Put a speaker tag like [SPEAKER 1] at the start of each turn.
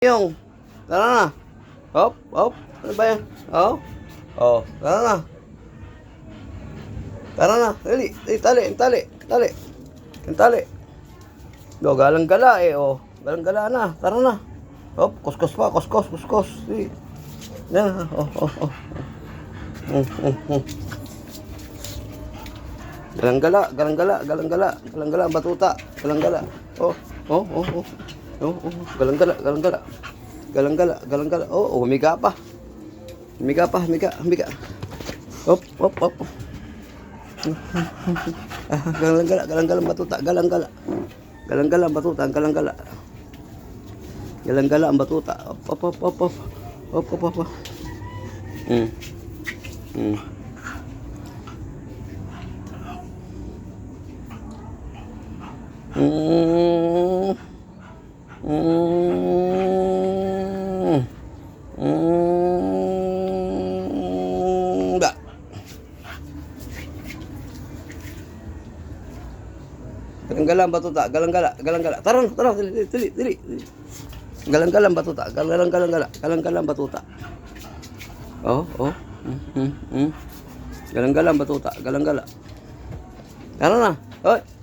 [SPEAKER 1] Yung, tara na. Hop, hop. Ano ba yan? Oh, oh, tara na. Tara na, dali. Tali. Do, galang-gala eh, oh. Galang-gala na, tara na. Hop, kuskus pa, kuskus. Sige. Yan, oh. Galang-gala, ang batuta. Galang-gala. Oh. Galang-gala. Oh, humiga pa. Humiga. Hop. Galang-gala ang batuta. Galang-gala ang batuta. Galang-gala ang batuta. Hop. Da. Galang-gala ang batuta. Galang-gala. Tara, dili. Galang-gala ang batuta. Galang-gala ang batuta. Oh. Galang-gala ang batuta. Galang-gala. Tara na. Hoy.